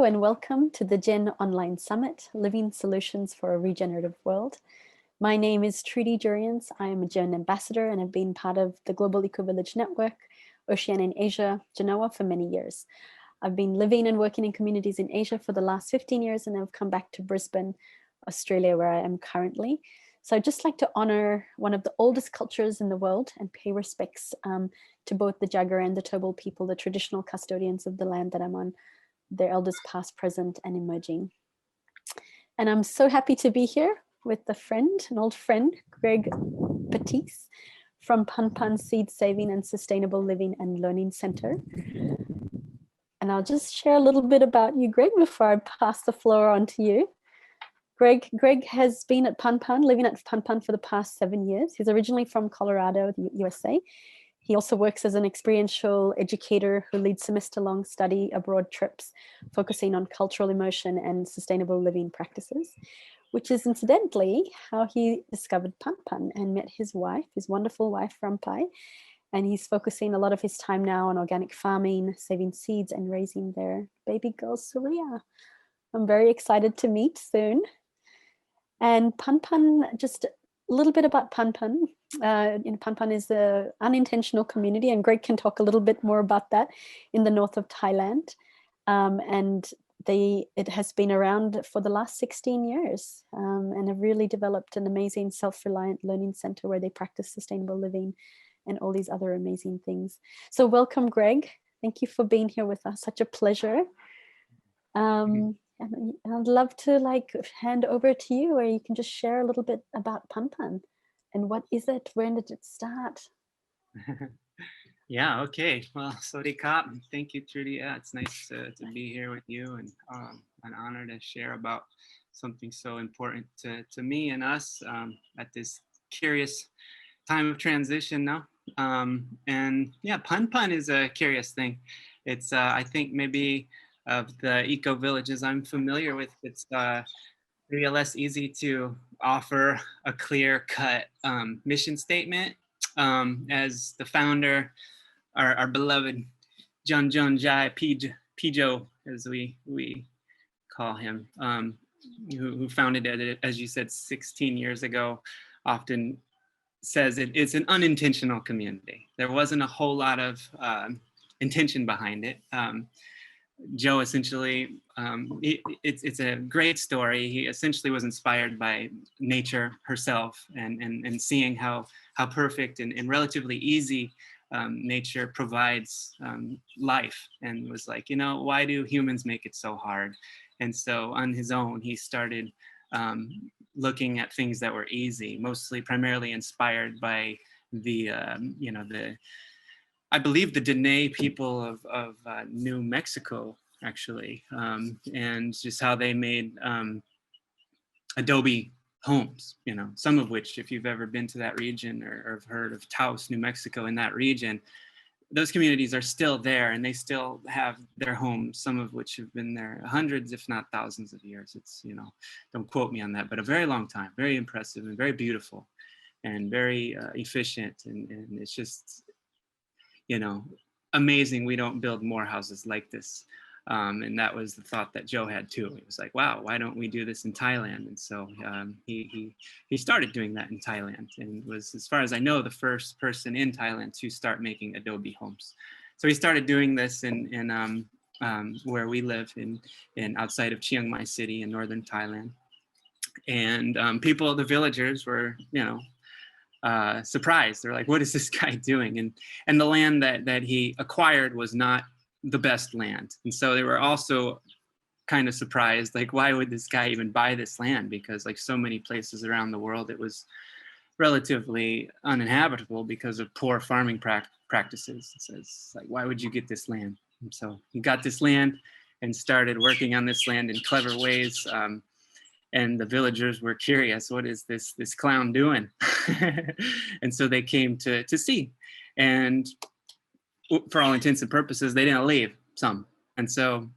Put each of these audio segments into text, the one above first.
Hello and welcome to the Gen Online Summit, Living Solutions for a Regenerative World. My name is Trudy Jurians. I am a Gen Ambassador and have been part of the Global Ecovillage Network, Oceania and Asia, Genoa for many years. I've been living and working in communities in Asia for the last 15 years and I've come back to Brisbane, Australia, where I am currently. So I'd just like to honor one of the oldest cultures in the world and pay respects to both the Jagera and the Turrbal people, the traditional custodians of the land that I'm on, their elders past, present, and emerging. And I'm so happy to be here with a friend, an old friend, Greg Batiste from Pan Seed Saving and Sustainable Living and Learning Center. And I'll just share a little bit about you, Greg, before I pass the floor on to you. Greg has been at living at Pan for the past 7 years. He's originally from Colorado, the USA. He also works as an experiential educator who leads semester-long study abroad trips, focusing on cultural immersion and sustainable living practices, which is incidentally how he discovered Pan and met his wife, his wonderful wife, Rampai. And he's focusing a lot of his time now on organic farming, saving seeds, and raising their baby girl, Surya. I'm very excited to meet soon. And Pan, just a little bit about Pan. Pan is an unintentional community, and Greg can talk a little bit more about that, in the north of Thailand. It has been around for the last 16 years and have really developed an amazing self-reliant learning center where they practice sustainable living and all these other amazing things. So welcome, Greg. Thank you for being here with us. Such a pleasure. And I'd love to hand over to you, where you can just share a little bit about Pan and what is it? When did it start? Yeah, okay. Well, Sawasdee Kap. Thank you, Trudy. Yeah, it's nice to be here with you, and an honor to share about something so important to me and us at this curious time of transition now. And yeah, Pan is a curious thing. It's, I think maybe of the eco villages I'm familiar with, it's maybe less easy to offer a clear-cut mission statement. As the founder, our beloved John Jai Pijo, as we call him, who founded it, as you said, 16 years ago, often says it's an unintentional community. There wasn't a whole lot of intention behind it. Joe essentially, it's a great story. He essentially was inspired by nature herself and seeing how perfect and relatively easy nature provides life, and was like, why do humans make it so hard? And so on his own, he started looking at things that were easy, primarily inspired by I believe the Dene people of New Mexico, actually, and just how they made adobe homes, some of which, if you've ever been to that region or have heard of Taos, New Mexico, in that region, those communities are still there, and they still have their homes, some of which have been there hundreds, if not thousands of years. It's, don't quote me on that, but a very long time, very impressive and very beautiful and very efficient. And it's just, amazing we don't build more houses like this. And that was the thought that Joe had too. He was like, wow, why don't we do this in Thailand? And so he started doing that in Thailand, and was, as far as I know, the first person in Thailand to start making adobe homes. So he started doing this in where we live, in outside of Chiang Mai city in northern Thailand. And people, the villagers, were, surprised. They're like, what is this guy doing? And the land that he acquired was not the best land. And so they were also kind of surprised, like, why would this guy even buy this land? Because like so many places around the world, it was relatively uninhabitable because of poor farming practices. So it's like, why would you get this land? And so he got this land and started working on this land in clever ways. And the villagers were curious, what is this clown doing? And so they came to see. And for all intents and purposes, they didn't leave, some. And so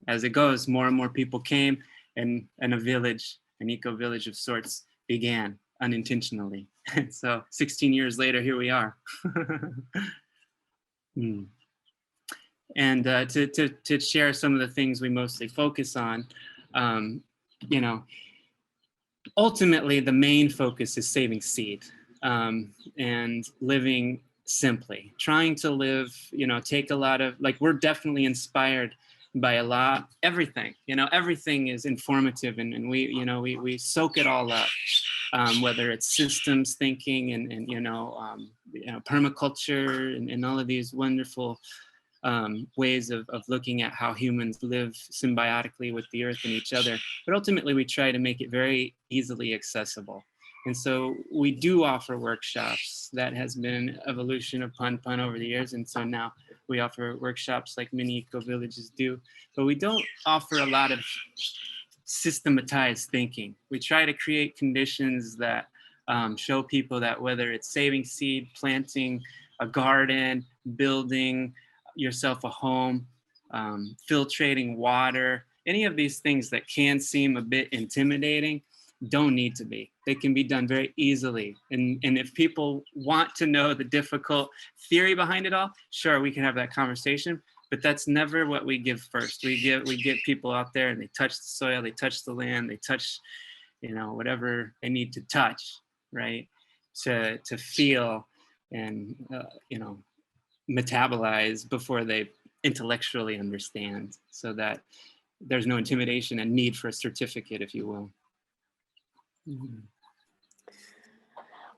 as it goes, more and more people came, and a village, an eco-village of sorts, began unintentionally. And so 16 years later, here we are. And to share some of the things we mostly focus on, you know, ultimately the main focus is saving seed, and living simply, trying to live, take a lot of, like, we're definitely inspired by everything, everything is informative, and we soak it all up, whether it's systems thinking and permaculture and all of these wonderful ways of looking at how humans live symbiotically with the earth and each other. But ultimately, we try to make it very easily accessible. And so we do offer workshops. That has been an evolution of Pun Pun over the years. And so now we offer workshops like many eco-villages do. But we don't offer a lot of systematized thinking. We try to create conditions that show people that whether it's saving seed, planting a garden, building yourself a home, filtrating water, any of these things that can seem a bit intimidating don't need to be. They can be done very easily. And if people want to know the difficult theory behind it all, sure, we can have that conversation. But that's never what we give first. We get people out there and they touch the soil, they touch the land, they touch, whatever they need to touch, right? To feel and, metabolize before they intellectually understand, so that there's no intimidation and need for a certificate, if you will. Mm-hmm.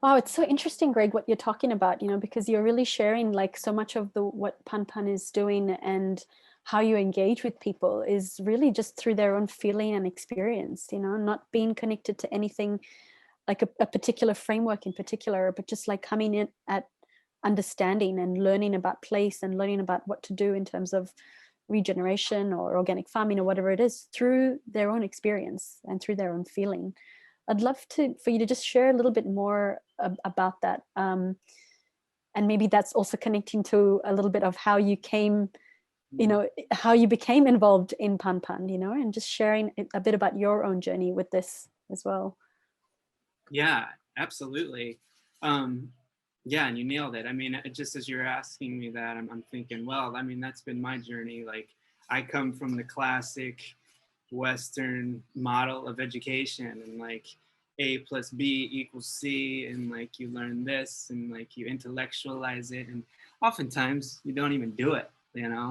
Wow, it's so interesting, Greg, what you're talking about, because you're really sharing like so much of what Pun Pun is doing, and how you engage with people is really just through their own feeling and experience, not being connected to anything like a particular framework in particular, but just like coming in at understanding and learning about place and learning about what to do in terms of regeneration or organic farming or whatever it is, through their own experience and through their own feeling. I'd love for you to just share a little bit more about that. And maybe that's also connecting to a little bit of how you came, how you became involved in Pun Pun, and just sharing a bit about your own journey with this as well. Yeah, absolutely. Yeah, and you nailed it. I mean, just as you're asking me that, I'm thinking, well, I mean, that's been my journey. Like, I come from the classic Western model of education, and like A plus B equals C, and like you learn this and like you intellectualize it, and oftentimes you don't even do it,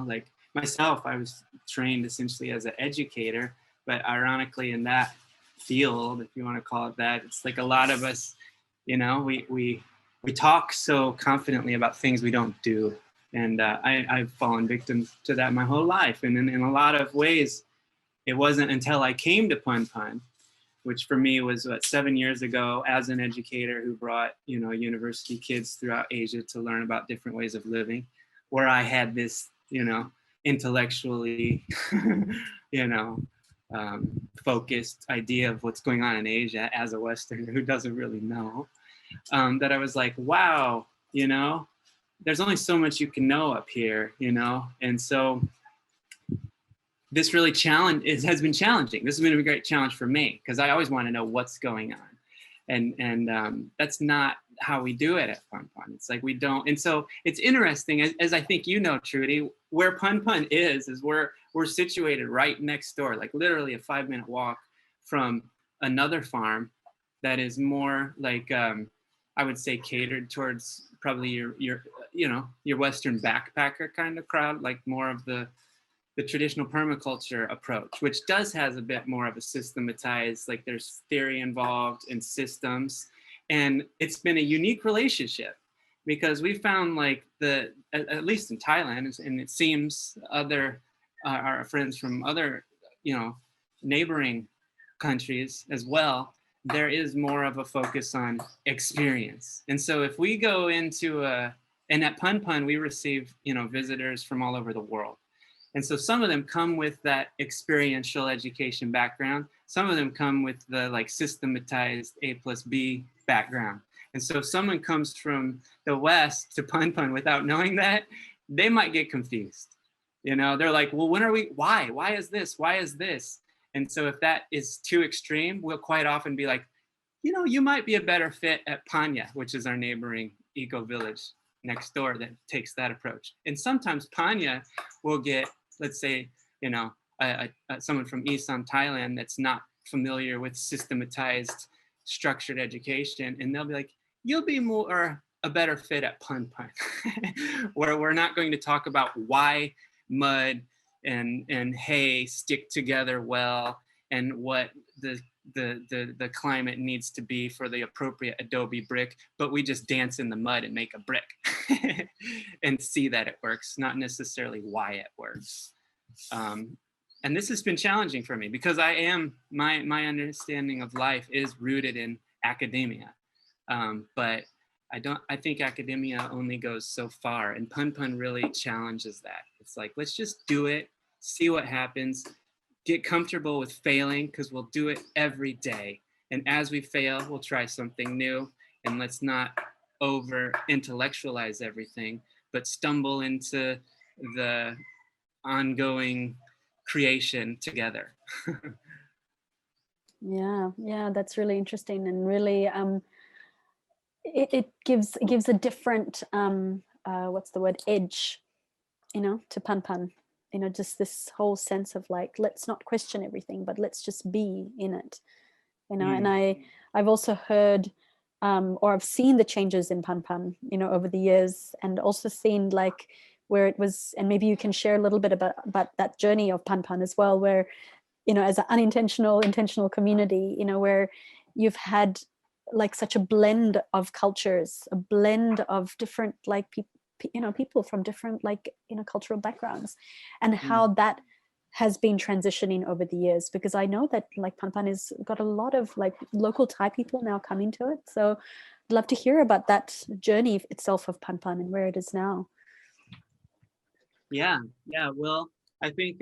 like myself, I was trained essentially as an educator, but ironically in that field, if you want to call it that, it's like a lot of us, we talk so confidently about things we don't do. And I've fallen victim to that my whole life. And in a lot of ways, it wasn't until I came to Pun Pun, which for me was 7 years ago, as an educator who brought, university kids throughout Asia to learn about different ways of living, where I had this, intellectually, focused idea of what's going on in Asia as a Westerner who doesn't really know, that I was like, wow, there's only so much you can know up here, and so this really has been challenging. This has been a great challenge for me, because I always want to know what's going on. And that's not how we do it at Pun Pun. It's like we don't. And so it's interesting, as I think Trudy, where Pun Pun is we're situated right next door, like literally a 5-minute walk from another farm that is more like, I would say, catered towards probably your Western backpacker kind of crowd, like more of the traditional permaculture approach, which has a bit more of a systematized, like there's theory involved and systems. And it's been a unique relationship, because we found like at least in Thailand, and it seems our friends from other, neighboring countries as well, there is more of a focus on experience. And so if we go into and at Pun Pun, we receive, visitors from all over the world. And so some of them come with that experiential education background. Some of them come with the like systematized A plus B background. And so if someone comes from the West to Pun Pun without knowing that, they might get confused. They're like, well, why is this? Why is this? And so if that is too extreme, we'll quite often be like, you might be a better fit at Panya, which is our neighboring eco village. next door that takes that approach. And sometimes Panya will get, let's say, you know, someone from Isan, Thailand that's not familiar with systematized, structured education, and they'll be like, you'll be more a better fit at Pun Pun, where we're not going to talk about why mud and hay stick together well, and what the climate needs to be for the appropriate adobe brick, but we just dance in the mud and make a brick and see that it works, not necessarily why it works. And this has been challenging for me because my understanding of life is rooted in academia. But I think academia only goes so far, and Pun Pun really challenges that. It's like, let's just do it, see what happens, get comfortable with failing, because we'll do it every day. And as we fail, we'll try something new, and let's not over intellectualize everything, but stumble into the ongoing creation together. Yeah, that's really interesting, and really it gives a different what's the word, edge, you know, to Pun Pun. You know, just this whole sense of like, let's not question everything, but let's just be in it, you know. And I've also heard or I've seen the changes in Pun Pun, you know, over the years, and also seen like where it was, and maybe you can share a little bit about that journey of Pun Pun as well, where, you know, as an intentional community, you know, where you've had like such a blend of cultures, a blend of different like people from different like, you know, cultural backgrounds, and how that has been transitioning over the years. Because I know that like Pun Pun has got a lot of like local Thai people now coming to it. So I'd love to hear about that journey itself of Pun Pun and where it is now. Yeah. Well, I think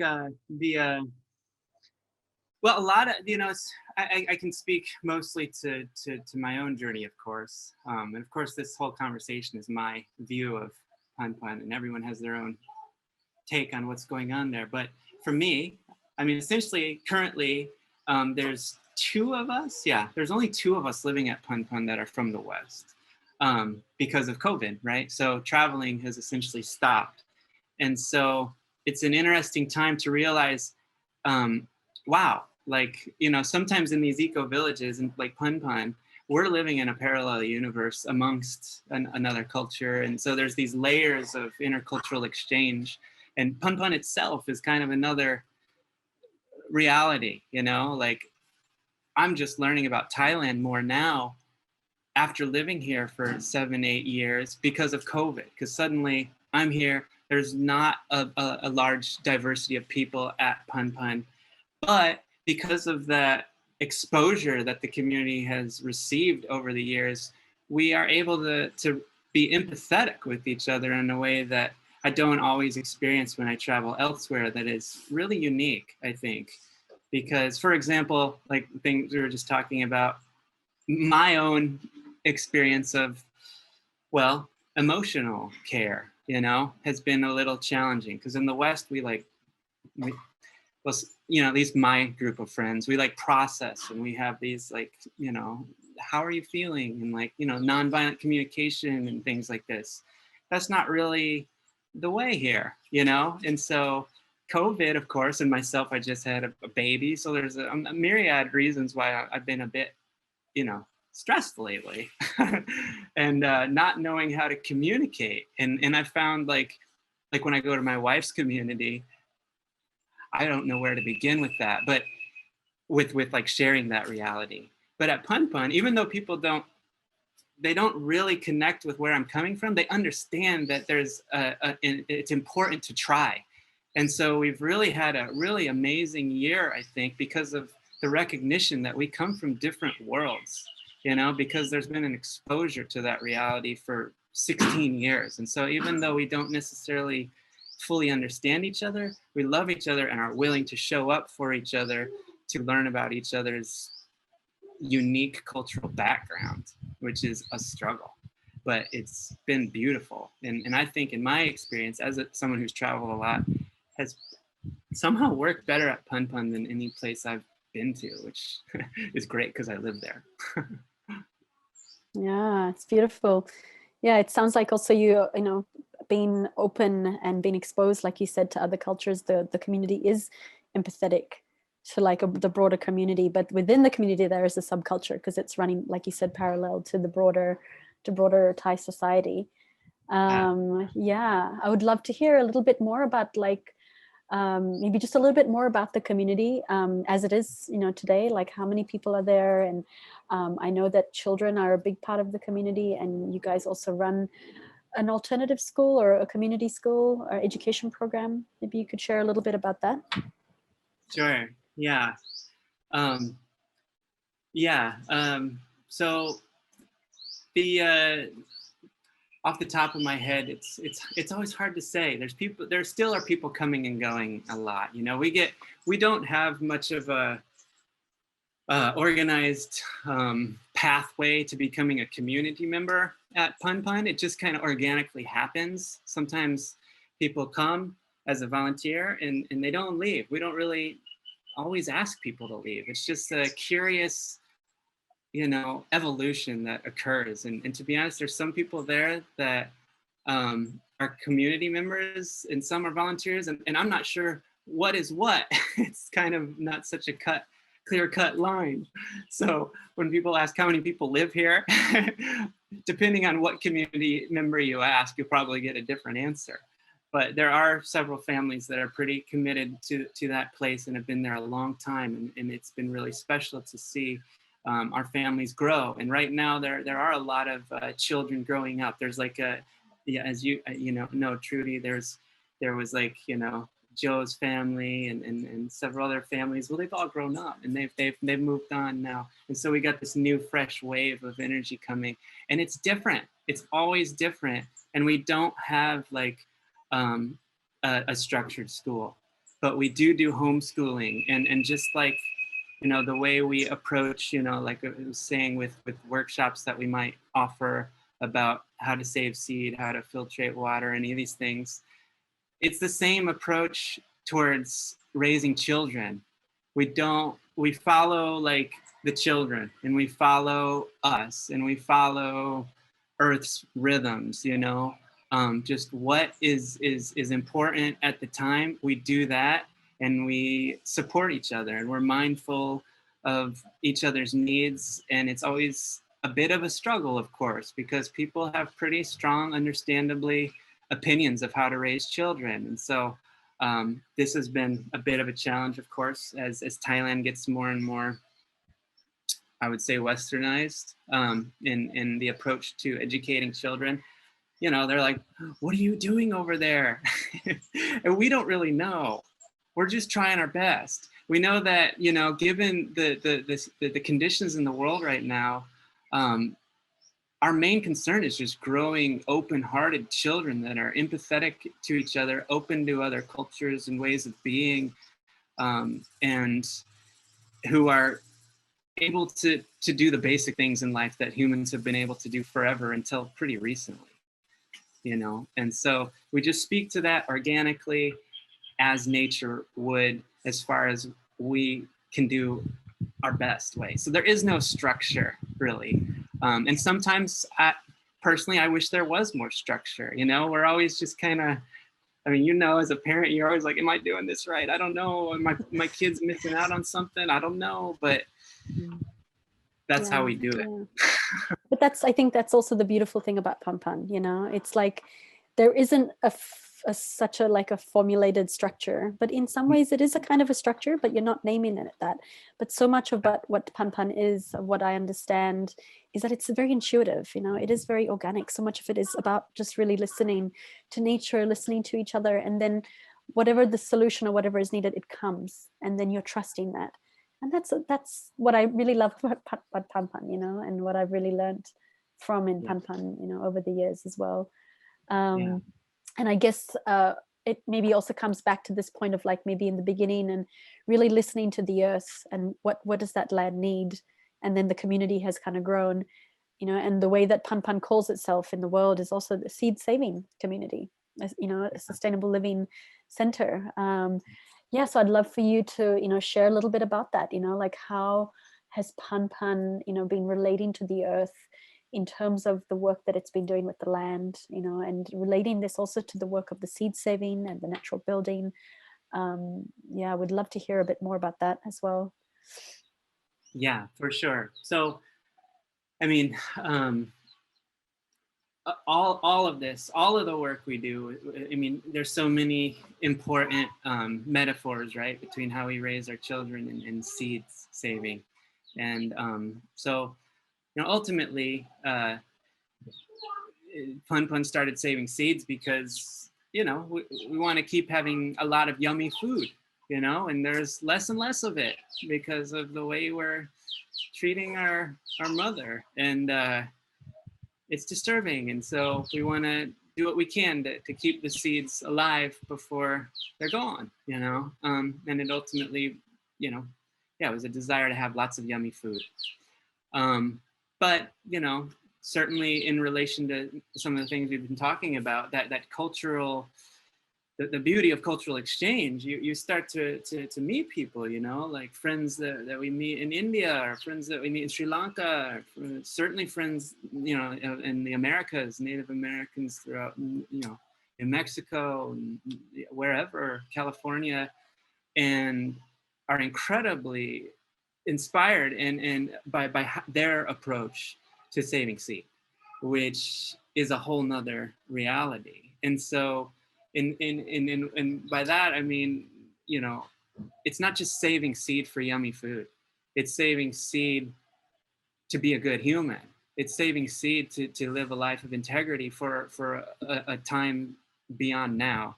well, a lot of, you know, I can speak mostly to my own journey, of course. And of course, this whole conversation is my view of Pun Pun, and everyone has their own take on what's going on there. But for me, I mean, essentially, currently, there's two of us. Yeah, there's only two of us living at Pun Pun that are from the West because of COVID, right? So traveling has essentially stopped. And so it's an interesting time to realize, wow, like, you know, sometimes in these eco villages and like Pun Pun, we're living in a parallel universe amongst another culture. And so there's these layers of intercultural exchange. And Pun Pun itself is kind of another reality, you know, like I'm just learning about Thailand more now after living here for 7-8 years because of COVID, because suddenly I'm here. There's not a large diversity of people at Pun Pun, but because of that exposure that the community has received over the years, we are able to be empathetic with each other in a way that I don't always experience when I travel elsewhere. That is really unique, I think, because, for example, like things we were just talking about, my own experience of, well, emotional care, you know, has been a little challenging, because in the West well, you know, at least my group of friends, we like process, and we have these like, you know, how are you feeling, and like, you know, nonviolent communication and things like this. That's not really the way here, you know. And so COVID, of course, and myself, I just had a baby, so there's a myriad reasons why I've been a bit, you know, stressed lately and not knowing how to communicate. And I found like when I go to my wife's community, I don't know where to begin with that, but with like sharing that reality. But at Pun Pun, even though people don't really connect with where I'm coming from, they understand that there's it's important to try. And so we've really had a really amazing year, I think, because of the recognition that we come from different worlds, you know, because there's been an exposure to that reality for 16 years. And so even though we don't necessarily fully understand each other, we love each other and are willing to show up for each other to learn about each other's unique cultural background, which is a struggle, but it's been beautiful. And I think in my experience as someone who's traveled a lot, has somehow worked better at Pun Pun than any place I've been to, which is great because I live there. Yeah, it's beautiful. Yeah, it sounds like also you know, being open and being exposed, like you said, to other cultures. The community is empathetic to like the broader community, but within the community there is a subculture because it's running, like you said, parallel to the broader Thai society. Yeah, I would love to hear a little bit more about like maybe just a little bit more about the community as it is, you know, today, like how many people are there. And I know that children are a big part of the community, and you guys also run an alternative school or a community school or education program. Maybe you could share a little bit about that. Sure. Yeah. Um, yeah. So the off the top of my head, it's always hard to say. There still are people coming and going a lot. You know, we don't have much of a organized pathway to becoming a community member at Pun Pun. It just kind of organically happens. Sometimes people come as a volunteer and they don't leave. We don't really always ask people to leave. It's just a curious, you know, evolution that occurs. And to be honest, there's some people there that are community members and some are volunteers, and I'm not sure what is what. It's kind of not such a clear cut line. So when people ask how many people live here, depending on what community member you ask, you'll probably get a different answer. But there are several families that are pretty committed to that place and have been there a long time, and it's been really special to see our families grow. And right now there are a lot of children growing up. There's like a, yeah, as you know, Trudy, there was like, you know, Joe's family and several other families. Well, they've all grown up and they've moved on now. And so we got this new fresh wave of energy coming, and it's different. It's always different. And we don't have like a structured school, but we do homeschooling, and just like, you know, the way we approach, you know, like I was saying with workshops that we might offer about how to save seed, how to filtrate water, any of these things, it's the same approach towards raising children. We follow like the children, and we follow us, and we follow Earth's rhythms, you know, just what is important at the time. We do that, and we support each other, and we're mindful of each other's needs. And it's always a bit of a struggle, of course, because people have pretty strong, understandably, opinions of how to raise children. And so this has been a bit of a challenge, of course, as Thailand gets more and more, I would say, westernized in the approach to educating children. You know, they're like, what are you doing over there? And we don't really know. We're just trying our best. We know that, you know, given the conditions in the world right now, our main concern is just growing open-hearted children that are empathetic to each other, open to other cultures and ways of being, and who are able to do the basic things in life that humans have been able to do forever until pretty recently, you know. And so we just speak to that organically as nature would, as far as we can do our best way. So there is no structure, really. And sometimes personally, I wish there was more structure. You know, we're always just kind of, I mean, you know, as a parent, you're always like, am I doing this right? I don't know. Am my kid's missing out on something? I don't know. But that's how we do it. Yeah. But I think that's also the beautiful thing about Pun Pun, you know, it's like there isn't such a like a formulated structure, but in some ways it is a kind of a structure, but you're not naming it that. But so much about what Pun Pun is, what I understand, is that it's very intuitive, you know, it is very organic. So much of it is about just really listening to nature, listening to each other, and then whatever the solution or whatever is needed, it comes, and then you're trusting that. And that's what I really love about Pun Pun, you know, and what I've really learned from in Pun Pun, you know, over the years as well. And I guess it maybe also comes back to this point of like maybe in the beginning and really listening to the earth and what does that land need, and then the community has kind of grown, you know, and the way that Pun Pun calls itself in the world is also the seed saving community, you know, a sustainable living center. Yeah, so I'd love for you to, you know, share a little bit about that, you know, like how has Pun Pun, you know, been relating to the earth in terms of the work that it's been doing with the land, you know, and relating this also to the work of the seed saving and the natural building. Yeah, I would love to hear a bit more about that as well. Yeah, for sure. So, I mean, all of this, all of the work we do, I mean, there's so many important metaphors, right, between how we raise our children and seeds saving. And so, you know, ultimately, Pun Pun started saving seeds because, you know, we want to keep having a lot of yummy food, you know, and there's less and less of it because of the way we're treating our mother. And it's disturbing. And so we want to do what we can to keep the seeds alive before they're gone, you know. And it ultimately, you know, yeah, it was a desire to have lots of yummy food. But, you know, certainly in relation to some of the things we've been talking about, that cultural, the beauty of cultural exchange, you start to meet people, you know, like friends that we meet in India, or friends that we meet in Sri Lanka, or certainly friends, you know, in the Americas, Native Americans throughout, you know, in Mexico, and wherever, California, and are incredibly inspired and by their approach to saving seed, which is a whole nother reality. And so in by that I mean, you know, it's not just saving seed for yummy food, it's saving seed to be a good human, it's saving seed to live a life of integrity for a time beyond now,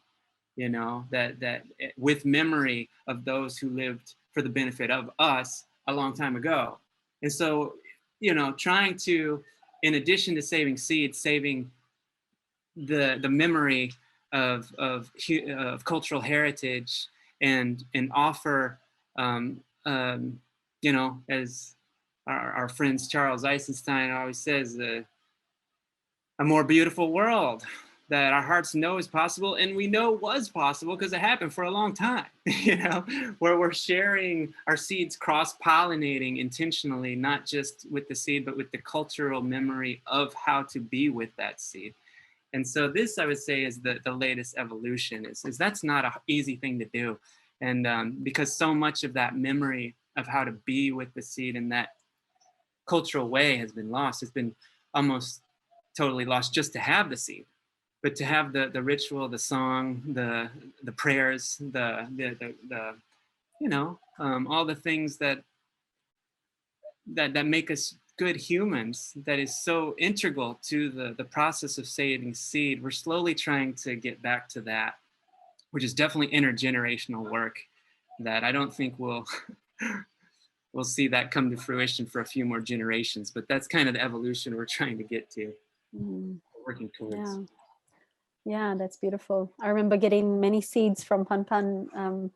you know, that with memory of those who lived for the benefit of us a long time ago. And so, you know, trying to, in addition to saving seeds, saving the memory of cultural heritage, and offer, you know, as our friends Charles Eisenstein always says, a more beautiful world that our hearts know is possible, and we know was possible because it happened for a long time, you know, where we're sharing our seeds, cross-pollinating intentionally, not just with the seed, but with the cultural memory of how to be with that seed. And so this, I would say, is the latest evolution, is that's not an easy thing to do. And because so much of that memory of how to be with the seed in that cultural way has been lost, it's been almost totally lost just to have the seed, but to have the ritual, the song, the prayers, the you know, all the things that make us good humans, that is so integral to the process of saving seed. We're slowly trying to get back to that, which is definitely intergenerational work that I don't think we'll we'll see that come to fruition for a few more generations, but that's kind of the evolution we're trying to get to, working towards. Yeah. Yeah, that's beautiful. I remember getting many seeds from Pan Pan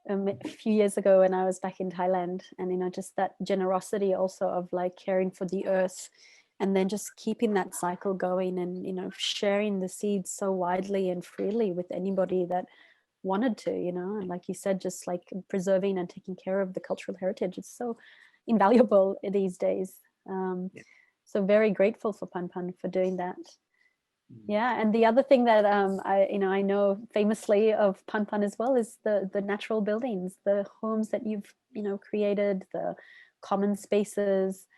a few years ago when I was back in Thailand, and you know, just that generosity also of like caring for the earth, and then just keeping that cycle going, and you know, sharing the seeds so widely and freely with anybody that wanted to, you know. And like you said, just like preserving and taking care of the cultural heritage, it's so invaluable these days. Yeah. So very grateful for Pan Pan for doing that. Yeah, and the other thing that I know famously of Pan Pan as well is the natural buildings, the homes that you've, you know, created, the common spaces,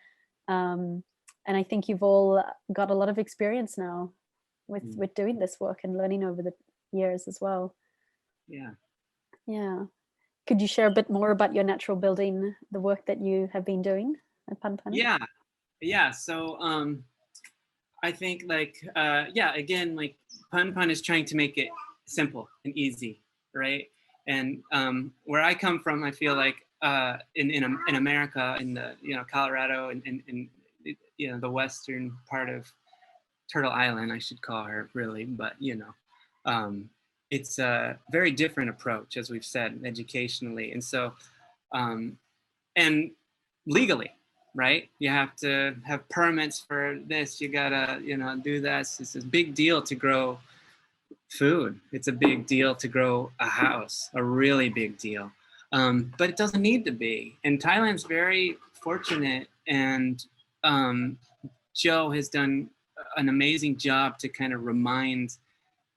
and I think you've all got a lot of experience now with doing this work and learning over the years as well. Yeah. Yeah, could you share a bit more about your natural building, the work that you have been doing at Pan Pan? Yeah. So I think like yeah, again, like Pun Pun is trying to make it simple and easy, right? And where I come from, I feel like in America, in the, you know, Colorado, and you know, the western part of Turtle Island, I should call her, really, but you know, it's a very different approach, as we've said, educationally, and so and legally, right? You have to have permits for this. You gotta, you know, do this. It's a big deal to grow food. It's a big deal to grow a house, a really big deal. But it doesn't need to be. And Thailand's very fortunate and Joe has done an amazing job to kind of remind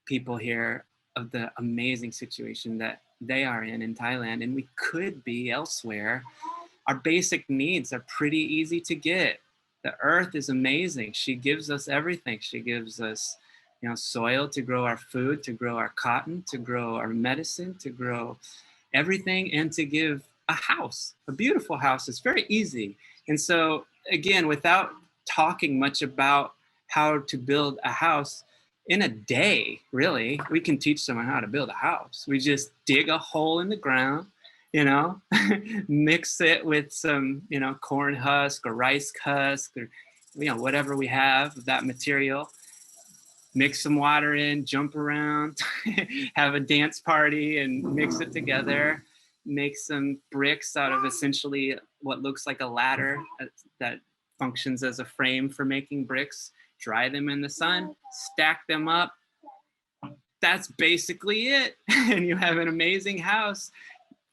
people here of the amazing situation that they are in Thailand, and we could be elsewhere. Our basic needs are pretty easy to get. The earth is amazing. She gives us everything. She gives us, soil to grow our food, to grow our cotton, to grow our medicine, to grow everything, and to give a house, a beautiful house. It's very easy. And so, again, without talking much about how to build a house, in a day, really, we can teach someone how to build a house. We just dig a hole in the ground, mix it with some, corn husk or rice husk or, whatever we have of that material, mix some water in, jump around, have a dance party and mix it together, make some bricks out of essentially what looks like a ladder that functions as a frame for making bricks, dry them in the sun, stack them up. That's basically it. And you have an amazing house.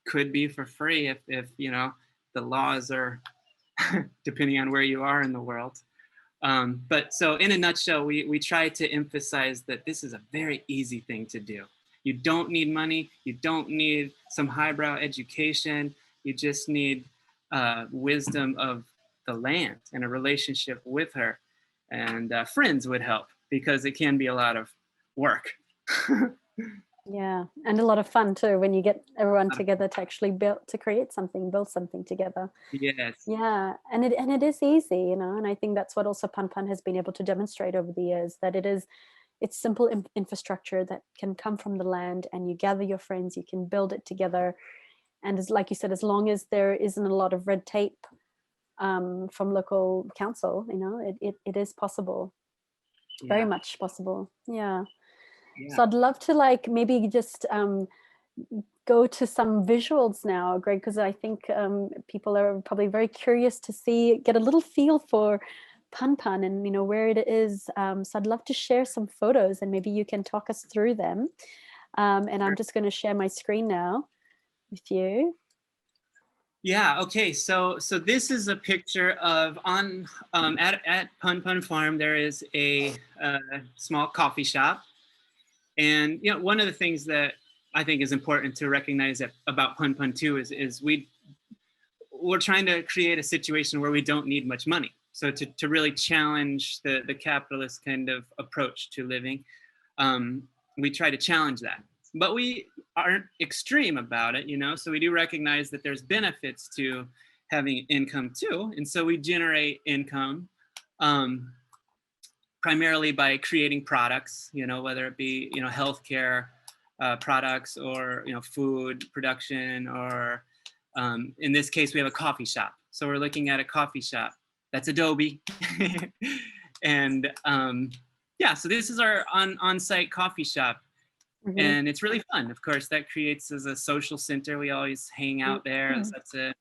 Could be for free if the laws are depending on where you are in the world. But so in a nutshell, we try to emphasize that this is a very easy thing to do. You don't need money. You don't need some highbrow education. You just need wisdom of the land and a relationship with her. And friends would help because it can be a lot of work. Yeah, and a lot of fun too when you get everyone together to actually build something together. Yes. Yeah, and it is easy, and I think that's what also Pan has been able to demonstrate over the years, that it's simple infrastructure that can come from the land, and you gather your friends, you can build it together, and as like you said, as long as there isn't a lot of red tape from local council, it is possible, very much possible. Yeah. So I'd love to maybe just go to some visuals now, Greg, because I think people are probably very curious to get a little feel for Pan and where it is. So I'd love to share some photos and maybe you can talk us through them. And I'm just going to share my screen now with you. Yeah. Okay. So this is a picture of at Pan Farm. There is a small coffee shop, and one of the things that I think is important to recognize about Pan too is we're trying to create a situation where we don't need much money. So to really challenge the capitalist kind of approach to living, we try to challenge that. But we aren't extreme about it, so we do recognize that there's benefits to having income too. And so we generate income primarily by creating products, whether it be, healthcare products or, food production, or in this case, we have a coffee shop. So we're looking at a coffee shop. That's Adobe. And so this is our on-site coffee shop. Mm-hmm. And it's really fun. Of course, that creates as a social center. We always hang out there. Mm-hmm.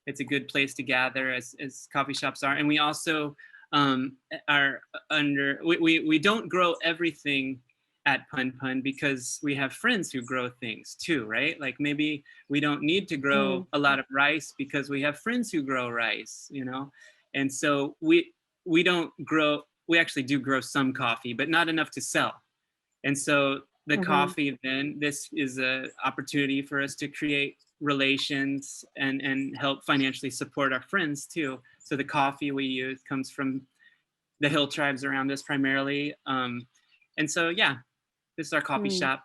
It's a good place to gather, as coffee shops are. And we also are we don't grow everything at Pan because we have friends who grow things too, right? Like maybe we don't need to grow a lot of rice because we have friends who grow rice, And so we don't grow. We actually do grow some coffee, but not enough to sell. And so the coffee, then this is an opportunity for us to create relations and help financially support our friends too. So the coffee we use comes from the hill tribes around us primarily. And so, this is our coffee shop.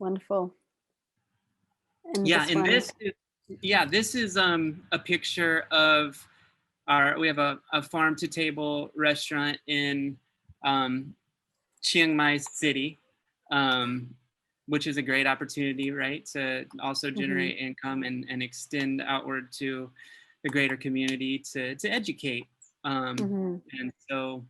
Wonderful. And this is a picture of we have a farm to table restaurant in Chiang Mai City, which is a great opportunity, right, to also generate income and extend outward to the greater community to educate. And so,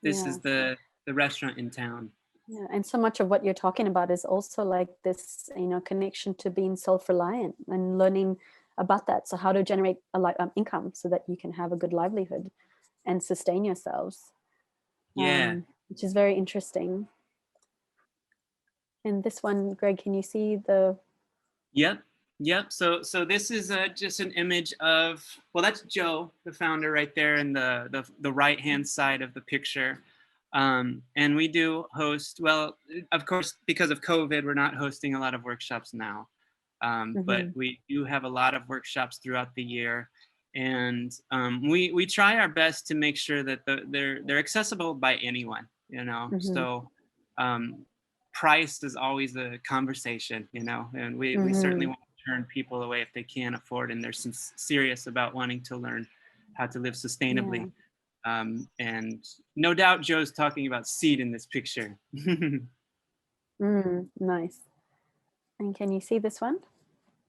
this is the restaurant in town. Yeah, and so much of what you're talking about is also like this, connection to being self-reliant and learning about that. So how to generate income so that you can have a good livelihood and sustain yourselves. Which is very interesting. And this one, Greg, can you see the? Yep. Yep. So this is just an image of, well, that's Joe, the founder, right there in the right hand side of the picture. And we do host. Well, of course, because of COVID, we're not hosting a lot of workshops now, but Mm-hmm. we do have a lot of workshops throughout the year, and we try our best to make sure that they're accessible by anyone. You know, Mm-hmm. so. Um, Price is always a conversation, you know, and we certainly Mm-hmm. want to turn people away if they can't afford and they're serious about wanting to learn how to live Yeah. sustainably. And no doubt Joe's talking about seed in this picture. Nice. And can you see this one?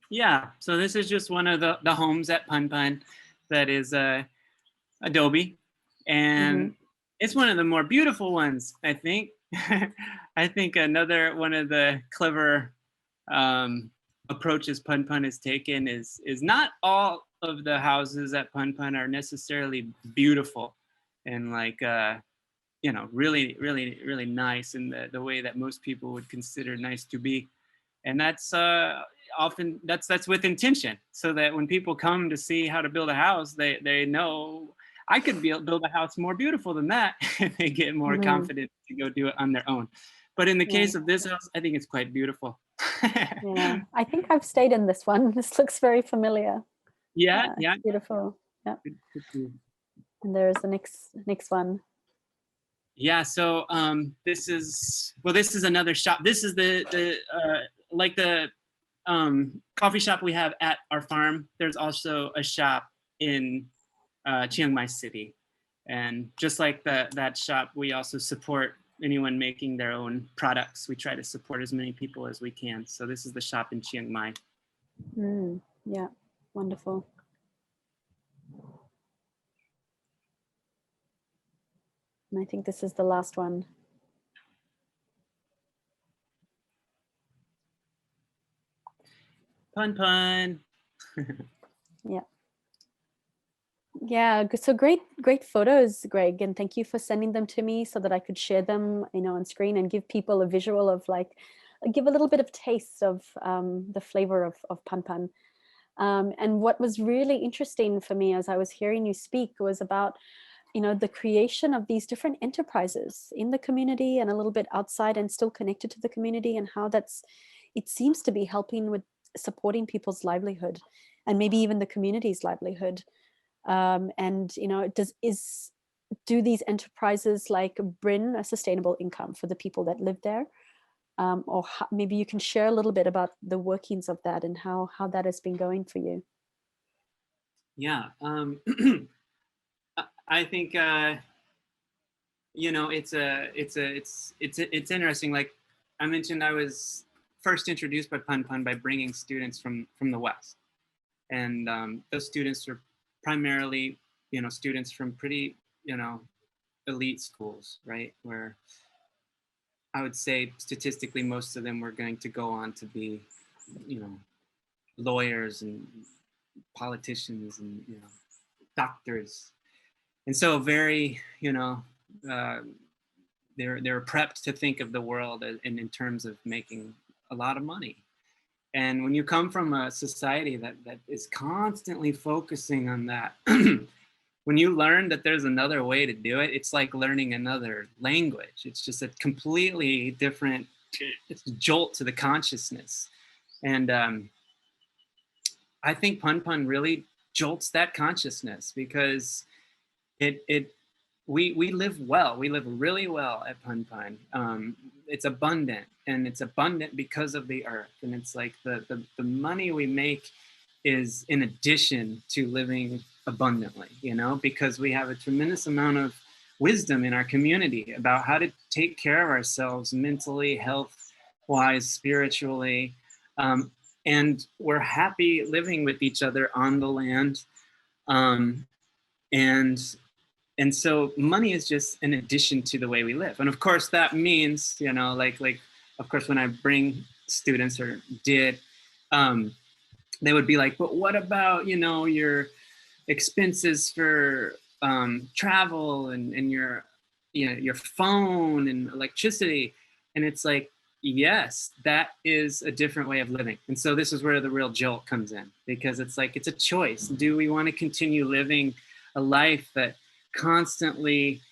Yeah, so this is just one of the homes at Pun Pun that is adobe, Mm-hmm. and it's one of the more beautiful ones, I think. I think another one of the clever um, approaches Pun Pun has taken is not all of the houses at Pun Pun are necessarily beautiful and like you know, really nice in the way that most people would consider nice to be. And that's often that's with intention, so that when people come to see how to build a house, they know I could build a house more beautiful than that. And they get more Mm-hmm. confident to go do it on their own. But in the Yeah. case of this house, I think it's quite beautiful. Yeah. I think I've stayed in this one. This looks very familiar. Yeah, yeah. It's beautiful. Yeah. Good. And there's the next one. Yeah, so this is, well, this is another shop. This is the like the coffee shop we have at our farm. There's also a shop in Chiang Mai City, and just like that shop, we also support anyone making their own products. We try to support as many people as we can. So this is the shop in Chiang Mai. Yeah. Wonderful. And I think this is the last one. Pun pun. Yeah. Yeah, so great photos, Greg, and thank you for sending them to me so that I could share them, on screen and give people a visual of like, give a little bit of taste of the flavor of Pan Pan. And what was really interesting for me as I was hearing you speak was about, the creation of these different enterprises in the community and a little bit outside and still connected to the community, and how it seems to be helping with supporting people's livelihood and maybe even the community's livelihood. And do these enterprises like bring a sustainable income for the people that live there, or maybe you can share a little bit about the workings of that and how that has been going for you. Yeah. I think you know, it's interesting. Like I mentioned, I was first introduced by Pun Pun by bringing students from the West, and those students are primarily, you know, students from pretty, you know, elite schools, right? Where I would say statistically most of them were going to go on to be, you know, lawyers and politicians and, you know, doctors. And so very, you know, uh, they're prepped to think of the world in terms of making a lot of money. And when you come from a society that is constantly focusing on that, when you learn that there's another way to do it, it's like learning another language. It's just a completely different, it's a jolt to the consciousness. And I think Pun Pun really jolts that consciousness, because it we live well. We live really well at Pun Pun. It's abundant, and it's abundant because of the earth. And it's like the money we make is in addition to living abundantly, you know, because we have a tremendous amount of wisdom in our community about how to take care of ourselves mentally, health wise, spiritually. Um, and we're happy living with each other on the land. Um, and and so money is just an addition to the way we live. And of course that means, you know, like of course when I bring students, or did, they would be like, but what about, you know, your expenses for travel and your, you know, your phone and electricity? And it's like, yes, that is a different way of living. And so this is where the real jolt comes in, because it's like, it's a choice. Do we want to continue living a life that constantly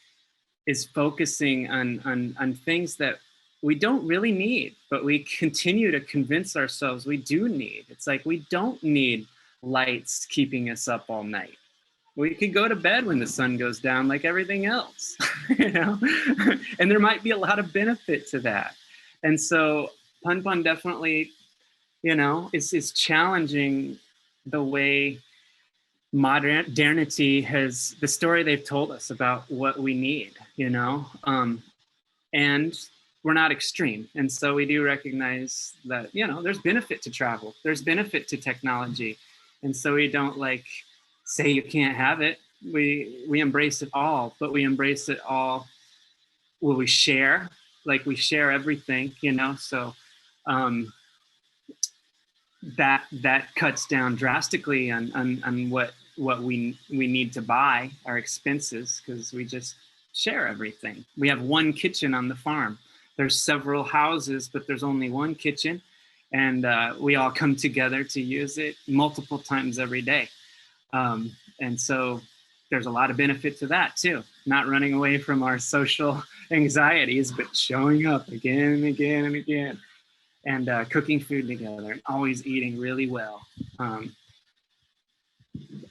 is focusing on things that we don't really need, but we continue to convince ourselves we do need? It's like, we don't need lights keeping us up all night. We could go to bed when the sun goes down like everything else, you know? And there might be a lot of benefit to that. And so Pun Pun definitely, you know, is challenging the way modernity has, the story they've told us about what we need, you know? And we're not extreme. And so we do recognize that, you know, there's benefit to travel, there's benefit to technology. And so we don't like say you can't have it. We embrace it all, but we embrace it all. Will we share? Like, we share everything, you know? So that cuts down drastically on what we need to buy, our expenses, because we just share everything. We have one kitchen on the farm. There's several houses, but there's only one kitchen, and we all come together to use it multiple times every day. And so there's a lot of benefit to that too. Not running away from our social anxieties, but showing up again and again and again, and cooking food together, and always eating really well.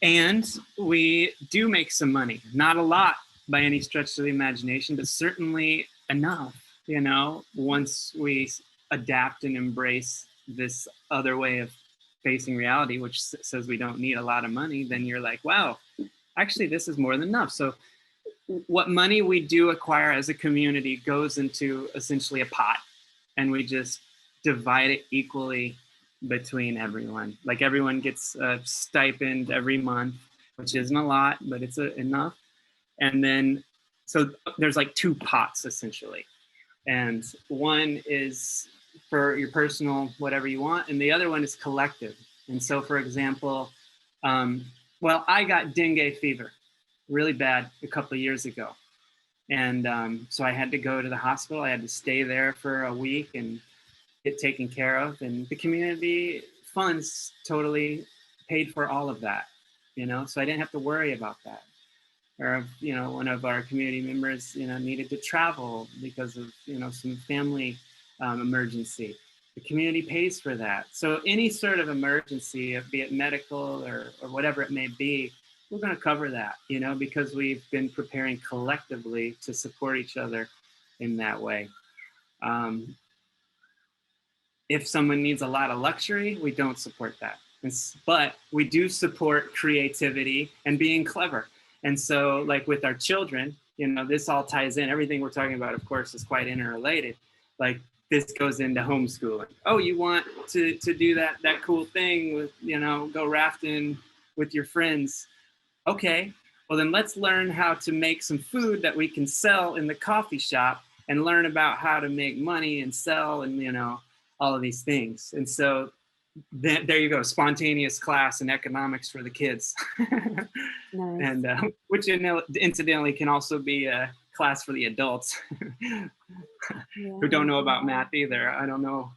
And we do make some money, not a lot by any stretch of the imagination, but certainly enough, you know, once we adapt and embrace this other way of facing reality, which says we don't need a lot of money, then you're like, wow, actually, this is more than enough. So what money we do acquire as a community goes into essentially a pot, and we just divide it equally between everyone. Like, everyone gets a stipend every month, which isn't a lot, but it's enough. And then, so there's like two pots essentially. And one is for your personal, whatever you want, and the other one is collective. And so, for example, well, I got dengue fever really bad a couple of years ago. And so I had to go to the hospital. I had to stay there for a week and get taken care of. And the community funds totally paid for all of that, you know, so I didn't have to worry about that. Or, you know, one of our community members, you know, needed to travel because of, you know, some family emergency. The community pays for that. So any sort of emergency, be it medical or whatever it may be, we're going to cover that, you know, because we've been preparing collectively to support each other in that way. If someone needs a lot of luxury, we don't support that. But we do support creativity and being clever. And so, like with our children, you know, this all ties in. Everything we're talking about, of course, is quite interrelated. Like, this goes into homeschooling. Oh, you want to do that cool thing with, you know, go rafting with your friends. Okay, well then let's learn how to make some food that we can sell in the coffee shop, and learn about how to make money and sell, and, you know, all of these things. And so there you go, spontaneous class in economics for the kids. Nice. And which incidentally can also be a class for the adults who don't know about math either. I don't know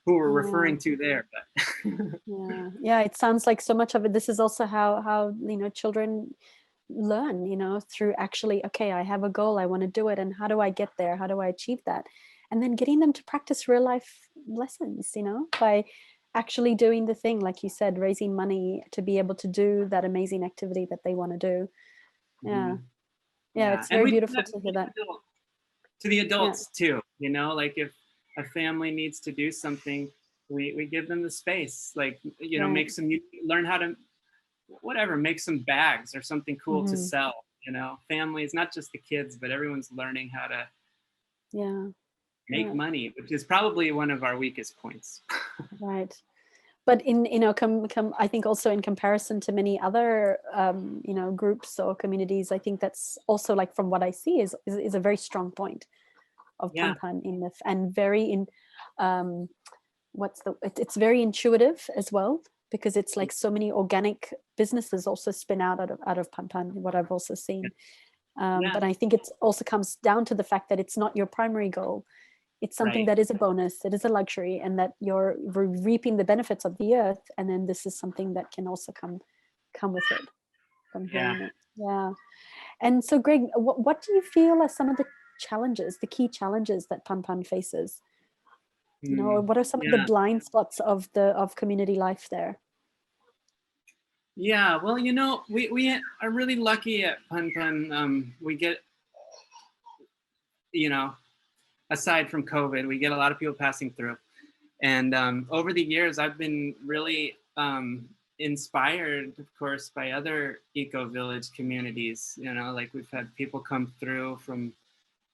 who we're referring to there, but yeah, it sounds like so much of it. This is also how you know, children learn, you know, through actually, okay, I have a goal, I want to do it, and how do I get there, how do I achieve that? And then getting them to practice real life lessons, you know, by actually doing the thing, like you said, raising money to be able to do that amazing activity that they want to do. Yeah, it's and very we beautiful to hear that. To the adults too, you know, like if a family needs to do something, we give them the space, like, you know, make some, learn how to, whatever, make some bags or something cool to sell, you know. Families, not just the kids, but everyone's learning how to make money, which is probably one of our weakest points. Right. But in, you know, I think also in comparison to many other, you know, groups or communities, I think that's also, like, from what I see, is a very strong point of Pun Pun in the, and very in, it's very intuitive as well, because it's like so many organic businesses also spin out of Pun Pun, what I've also seen. But I think it also comes down to the fact that it's not your primary goal. It's something Right. that is a bonus, it is a luxury, and that you're reaping the benefits of the earth. And then this is something that can also come with it from Yeah. hearing it. Yeah. And so, Greg, what do you feel are some of the challenges, the key challenges that Pan faces? You know, or Mm, what are some of the yeah. blind spots of community life there? Yeah. Well, you know, we are really lucky at Pun Pun. We get, you know, aside from COVID, we get a lot of people passing through. And over the years, I've been really inspired, of course, by other eco-village communities. You know, like we've had people come through from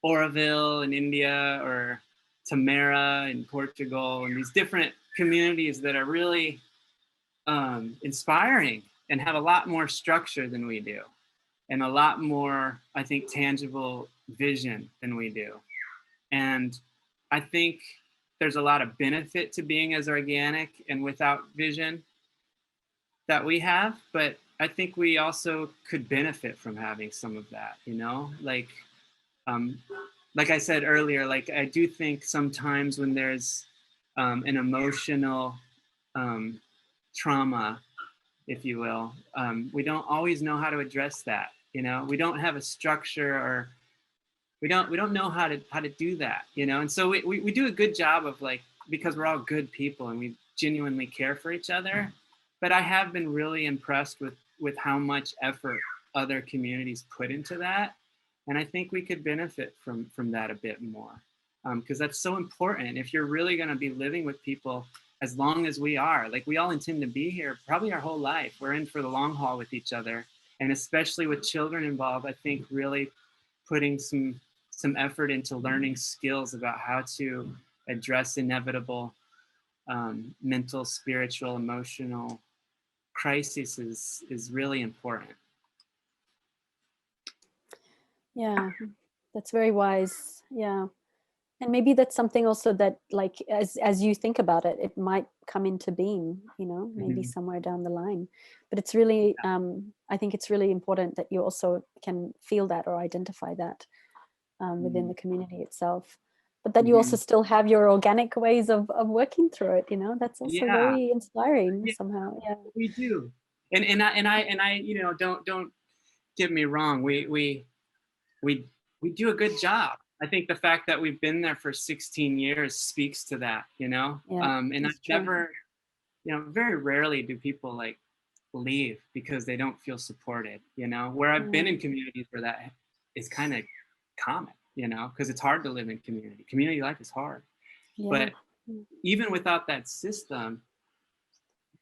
Oroville in India or Tamara in Portugal, and these different communities that are really inspiring and have a lot more structure than we do, and a lot more, I think, tangible vision than we do. And I think there's a lot of benefit to being as organic and without vision that we have, but I think we also could benefit from having some of that, you know? Um, like I said earlier, like I do think sometimes when there's an emotional um, trauma, if you will, we don't always know how to address that. You know, we don't have a structure, or we don't know how to do that, you know. And so we do a good job of, like, because we're all good people and we genuinely care for each other. But I have been really impressed with how much effort other communities put into that, and I think we could benefit from that a bit more, because that's so important. If you're really going to be living with people as long as we are, like, we all intend to be here probably our whole life. We're in for the long haul with each other, and especially with children involved, I think really putting some effort into learning skills about how to address inevitable mental, spiritual, emotional crises is really important. Yeah, that's very wise. Yeah. And maybe that's something also that, like, as you think about it, it might come into being, you know, maybe Mhm. somewhere down the line. But it's really, I think it's really important that you also can feel that or identify that within Mhm. the community itself. But that you also Mhm. still have your organic ways of working through it, you know, that's also Yeah, very inspiring yeah, somehow. Yeah. we do. And I, you know, don't get me wrong. We we do a good job. I think the fact that we've been there for 16 years speaks to that, you know. Yeah, And I've that's true. never, you know, very rarely do people like leave because they don't feel supported, you know. Where I've been Yeah. in communities where that is kind of common, you know, because it's hard to live in community. Community life is hard. Yeah. But even without that system,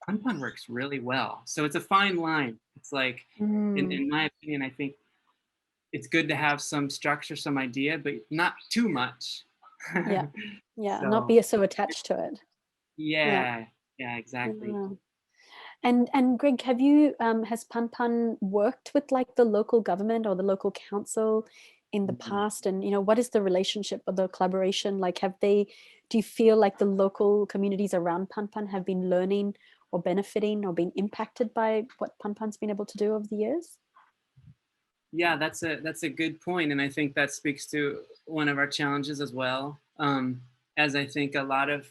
Pun works really well. So it's a fine line. It's like, Mm. in my opinion, I think it's good to have some structure, some idea, but not too much. Yeah. Yeah. Not So be so attached to it. Yeah. yeah, yeah, exactly. Yeah. And Greg, have you has Pan worked with, like, the local government or the local council in the Mhm. past? And, you know, what is the relationship or the collaboration? Like, do you feel like the local communities around Pan have been learning or benefiting or being impacted by what Pan's been able to do over the years? Yeah, that's a good point, and I think that speaks to one of our challenges as well. As I think a lot of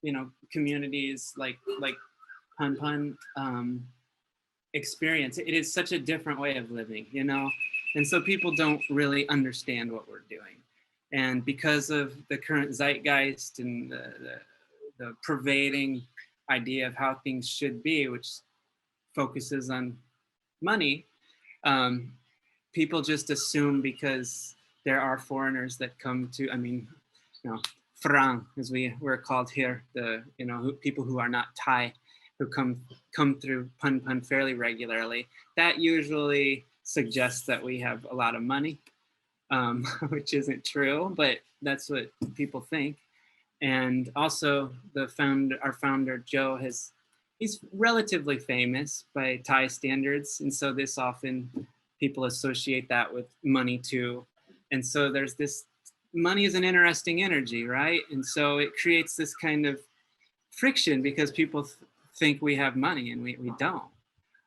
you know, communities like Pun experience, it is such a different way of living, you know, and so people don't really understand what we're doing, and because of the current zeitgeist and the pervading idea of how things should be, which focuses on money, um, people just assume because there are foreigners that come to, I mean, you know, Frang, as we're called here, the, you know, people who are not Thai, who come through Pun fairly regularly. That usually suggests that we have a lot of money, which isn't true, but that's what people think. And also, our founder Joe he's relatively famous by Thai standards, and so this often people associate that with money too. And so there's this, money is an interesting energy, right? And so it creates this kind of friction because people think we have money and we don't.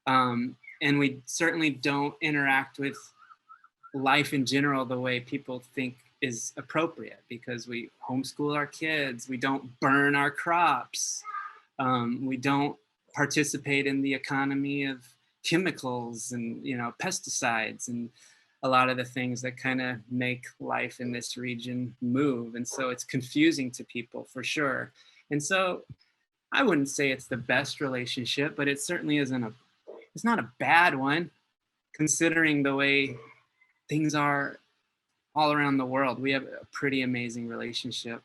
And we certainly don't interact with life in general the way people think is appropriate because we homeschool our kids, we don't burn our crops, we don't participate in the economy of chemicals and pesticides and a lot of the things that kind of make life in this region move. And so it's confusing to people for sure. And so I wouldn't say it's the best relationship, but it certainly it's not a bad one considering the way things are all around the world. We have a pretty amazing relationship.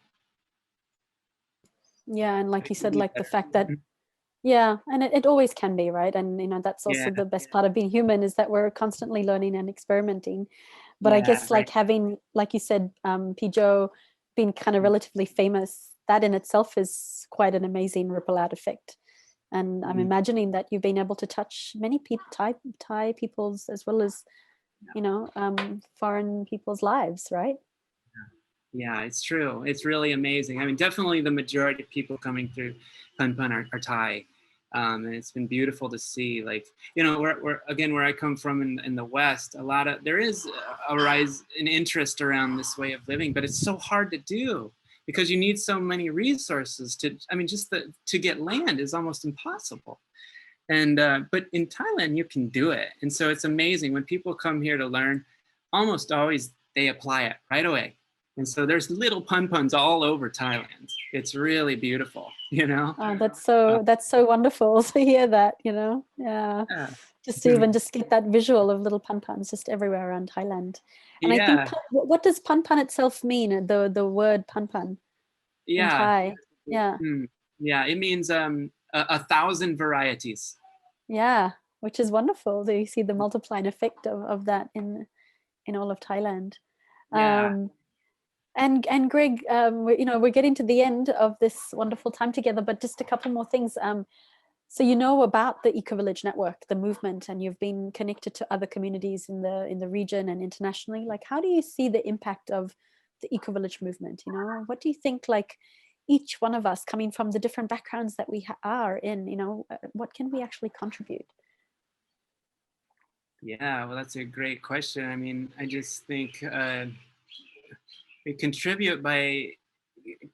Yeah, and like you said, like the fact that, yeah, and it always can be, right? And that's Yeah, also the best part of being human, is that we're constantly learning and experimenting. But I yeah, guess right. like having, like you said, Pijo being kind of relatively famous, that in itself is quite an amazing ripple out effect. And I'm Mhm. imagining that you've been able to touch many people, Thai people's, as well as foreign people's lives, right? Yeah, it's true. It's really amazing. I mean, definitely the majority of people coming through Pun Pun are Thai. And it's been beautiful to see, like, where I come from in the West, there is a rise in interest around this way of living, but it's so hard to do because you need so many resources to get land is almost impossible. And but in Thailand you can do it, and so it's amazing when people come here to learn. Almost always they apply it right away, and so there's little pun puns all over Thailand. It's really beautiful, Oh, Uh, that's so wonderful to hear that, yeah. yeah, Just to even just get that visual of little pan just everywhere around Thailand. And I think yeah, what does pan itself mean? The word pan in yeah. Thai? Yeah, Mm. Yeah, it means 1,000 varieties. yeah, which is wonderful. So you see the multiplying effect of that in all of Thailand. Yeah. Um, and Greg, we're getting to the end of this wonderful time together, but just a couple more things. So you know about the Ecovillage network, the movement, and you've been connected to other communities in the region and internationally. Like, how do you see the impact of the Ecovillage movement? What do you think? Like, each one of us, coming from the different backgrounds that we are in, what can we actually contribute? Yeah, well, that's a great question. I mean, I just think we contribute by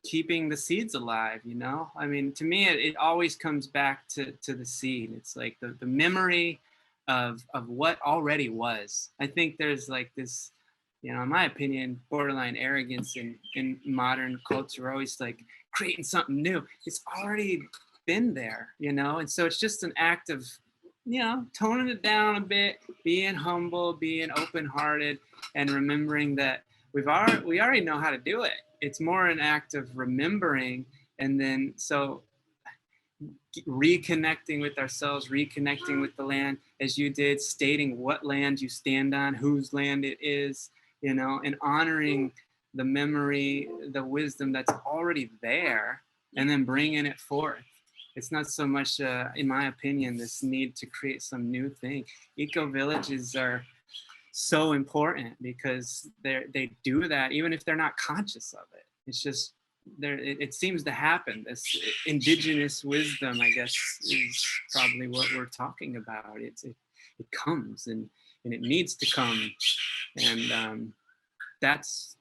keeping the seeds alive. I mean, to me it always comes back to the seed. It's like the memory of what already was. I think there's like this, in my opinion, borderline arrogance in modern culture. We're always like creating something new. It's already been there, and so it's just an act of toning it down a bit, being humble, being open-hearted, and remembering that we already know how to do it. It's more an act of remembering, and then so reconnecting with ourselves, reconnecting with the land, as you did, stating what land you stand on, whose land it is, and honoring the memory, the wisdom that's already there, and then bringing it forth. It's not so much, in my opinion, this need to create some new thing. Eco villages are so important because they do that even if they're not conscious of it. It's just there. It seems to happen. This indigenous wisdom, I guess, is probably what we're talking about. It comes and it needs to come, and that's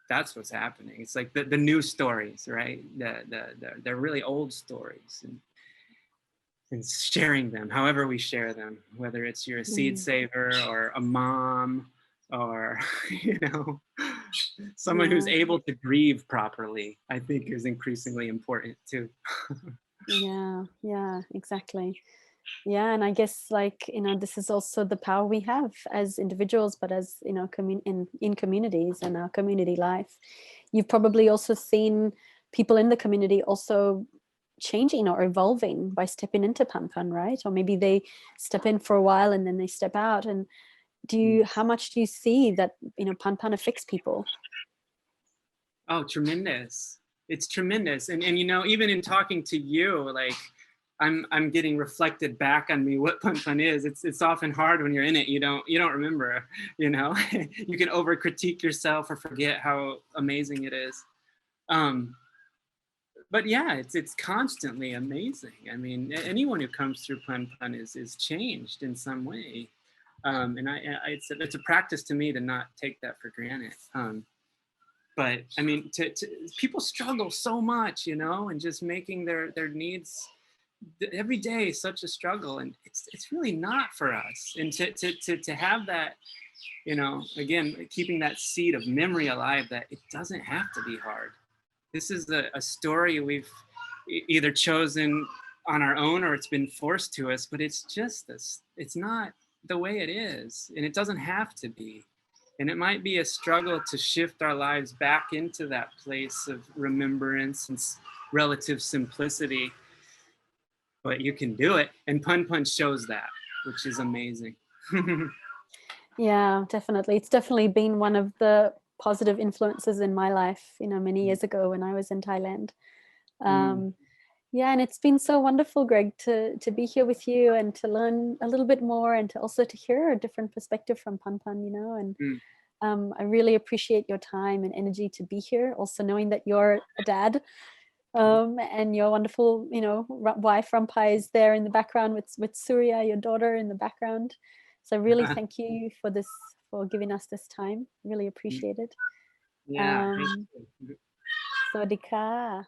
what's happening. It's like the new stories, right? They're really old stories, and sharing them however we share them, whether it's you're a seed Mm, saver or a mom or you know someone who's yeah. able to grieve properly, I think is increasingly important too. Yeah, exactly. Yeah, and I guess, like, this is also the power we have as individuals, but as in communities and our community life. You've probably also seen people in the community also changing or evolving by stepping into Pampan, right? Or maybe they step in for a while and then they step out. And how much do you see that Pampan affects people? Oh, tremendous. It's tremendous. And even in talking to you, like I'm getting reflected back on me what Pun Pun is. It's often hard when you're in it. You don't remember, you can over critique yourself or forget how amazing it is. Um, but yeah, it's constantly amazing. I mean, anyone who comes through Pun Pun is changed in some way. And it's a practice to me to not take that for granted. but I mean, people struggle so much, and just making their needs every day such a struggle, and it's really not for us. And to have that, again, keeping that seed of memory alive, that it doesn't have to be hard. This is a story we've either chosen on our own or it's been forced to us, but it's just this, it's not the way it is, and it doesn't have to be. And it might be a struggle to shift our lives back into that place of remembrance and relative simplicity, but you can do it. And Pun Pun shows that, which is amazing. Yeah, definitely. It's definitely been one of the positive influences in my life, many years ago when I was in Thailand. Mm, Yeah, and it's been so wonderful, Greg, to be here with you and to learn a little bit more, and to also to hear a different perspective from Pun Pun, and mm. I really appreciate your time and energy to be here. Also knowing that you're a dad, and your wonderful, wife Rampai is there in the background with Surya, your daughter, in the background. So really thank you for giving us this time. Really appreciate it. Yeah, thank Um, you. Sawadee ka.